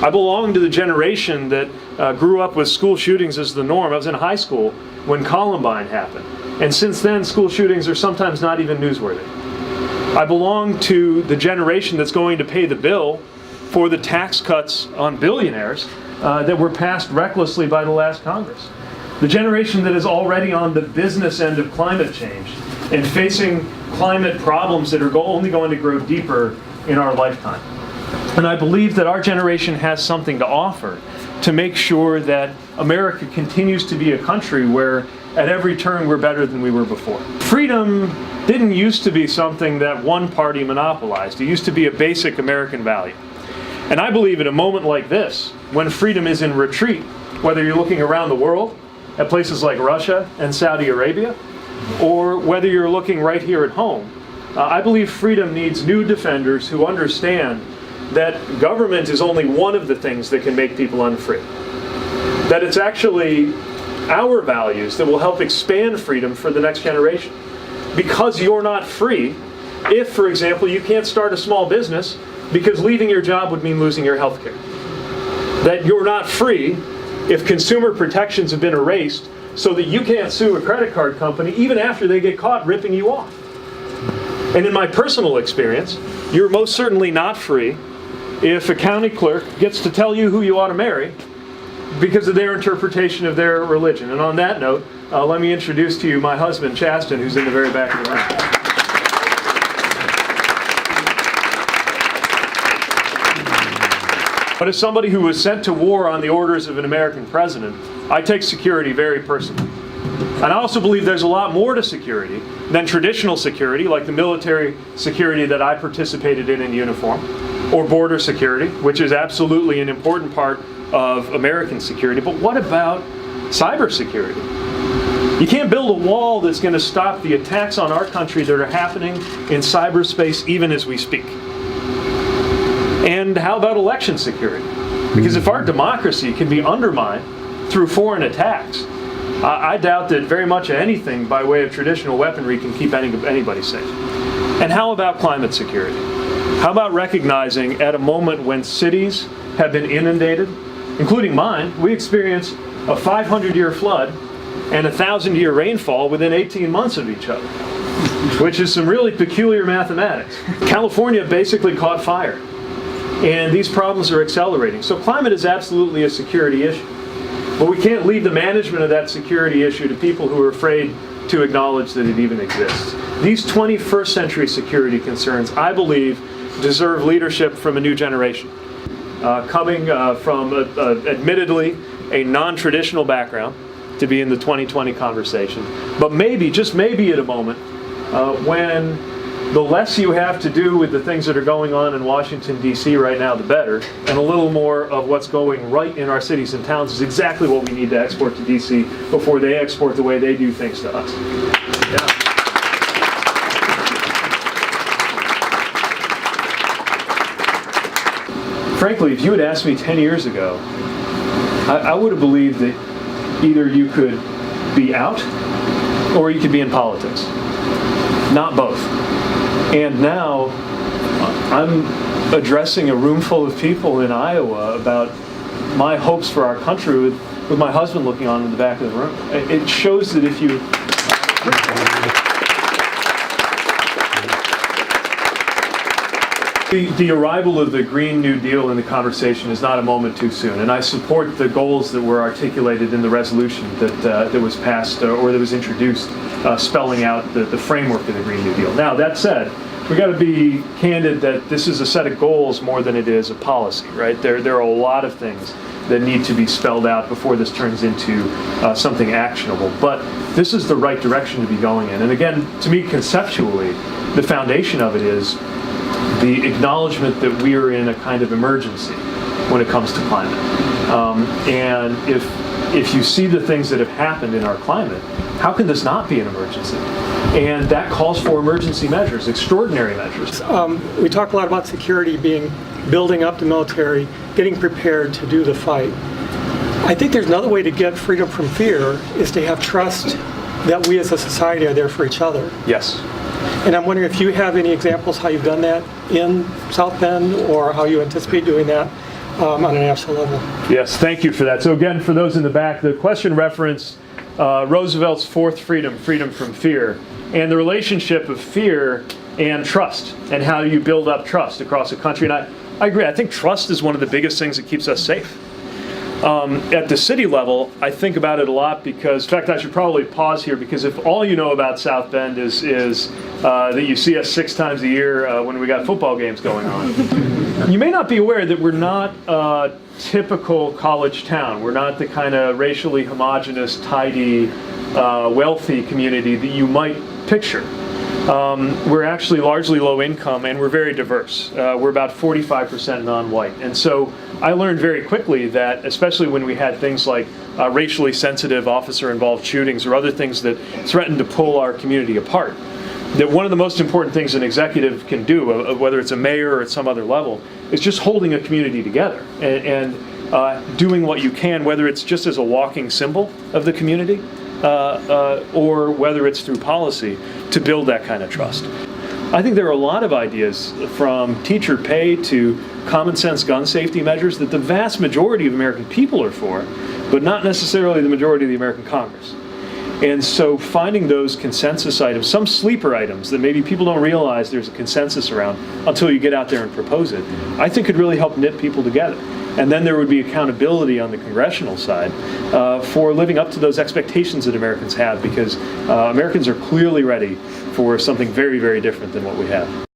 I belong to the generation that grew up with school shootings as the norm. I was in high school when Columbine happened. And since then, school shootings are sometimes not even newsworthy. I belong to the generation that's going to pay the bill for the tax cuts on billionaires that were passed recklessly by the last Congress. The generation that is already on the business end of climate change and facing climate problems that are only going to grow deeper in our lifetime. And I believe that our generation has something to offer to make sure that America continues to be a country where at every turn we're better than we were before. Freedom didn't used to be something that one party monopolized. It used to be a basic American value. And I believe at a moment like this, when freedom is in retreat, whether you're looking around the world at places like Russia and Saudi Arabia, or whether you're looking right here at home, I believe freedom needs new defenders who understand that government is only one of the things that can make people unfree. That it's actually our values that will help expand freedom for the next generation. Because you're not free, if, for example, you can't start a small business because leaving your job would mean losing your health care. That you're not free if consumer protections have been erased so that you can't sue a credit card company even after they get caught ripping you off. And in my personal experience, you're most certainly not free if a county clerk gets to tell you who you ought to marry because of their interpretation of their religion. And on that note, let me introduce to you my husband, Chasten, who's in the very back of the room. But as somebody who was sent to war on the orders of an American president, I take security very personally. And I also believe there's a lot more to security than traditional security, like the military security that I participated in uniform, or border security, which is absolutely an important part of American security. But what about cybersecurity? You can't build a wall that's going to stop the attacks on our country that are happening in cyberspace even as we speak. And how about election security? Because if our democracy can be undermined through foreign attacks, I doubt that very much anything by way of traditional weaponry can keep anybody safe. And how about climate security? How about recognizing at a moment when cities have been inundated, including mine, we experienced a 500-year flood and a 1,000-year rainfall within 18 months of each other, which is some really peculiar mathematics. California basically caught fire, and these problems are accelerating. So climate is absolutely a security issue. But we can't leave the management of that security issue to people who are afraid to acknowledge that it even exists. These 21st century security concerns, I believe, deserve leadership from a new generation. Coming from, admittedly, a non-traditional background to be in the 2020 conversation. But maybe, just maybe at a moment, when the less you have to do with the things that are going on in Washington, D.C. right now, the better, and a little more of what's going right in our cities and towns is exactly what we need to export to D.C. before they export the way they do things to us. Yeah. Frankly, if you had asked me 10 years ago, I would have believed that either you could be out or you could be in politics. Not both. And now I'm addressing a room full of people in Iowa about my hopes for our country with my husband looking on in the back of the room. It shows that if you... The arrival of the Green New Deal in the conversation is not a moment too soon, and I support the goals that were articulated in the resolution that was passed or that was introduced, spelling out the framework of the Green New Deal. Now, that said, we got to be candid that this is a set of goals more than it is a policy, right? There are a lot of things that need to be spelled out before this turns into something actionable. But this is the right direction to be going in. And again, to me, conceptually, the foundation of it is the acknowledgement that we are in a kind of emergency when it comes to climate. And if you see the things that have happened in our climate, how can this not be an emergency? And that calls for emergency measures, extraordinary measures. We talk a lot about security building up the military, getting prepared to do the fight. I think there's another way to get freedom from fear is to have trust that we as a society are there for each other. Yes. And I'm wondering if you have any examples how you've done that in South Bend or how you anticipate doing that on a national level. Yes, thank you for that. So again, for those in the back, the question referenced Roosevelt's fourth freedom, freedom from fear, and the relationship of fear and trust, and how you build up trust across a country. And I agree. I think trust is one of the biggest things that keeps us safe. At the city level, I think about it a lot because, in fact, I should probably pause here, because if all you know about South Bend is that you see us 6 times a year when we got football games going on, you may not be aware that we're not a typical college town. We're not the kind of racially homogenous, tidy, wealthy community that you might picture. We're actually largely low income, and we're very diverse. We're about 45% non-white. And so I learned very quickly that, especially when we had things like racially sensitive officer-involved shootings or other things that threatened to pull our community apart, that one of the most important things an executive can do, whether it's a mayor or at some other level, is just holding a community together and doing what you can, whether it's just as a walking symbol of the community, or whether it's through policy, to build that kind of trust. I think there are a lot of ideas, from teacher pay to common sense gun safety measures, that the vast majority of American people are for, but not necessarily the majority of the American Congress. And so finding those consensus items, some sleeper items that maybe people don't realize there's a consensus around until you get out there and propose it, I think could really help knit people together. And then there would be accountability on the congressional side for living up to those expectations that Americans have, because Americans are clearly ready for something very, very different than what we have.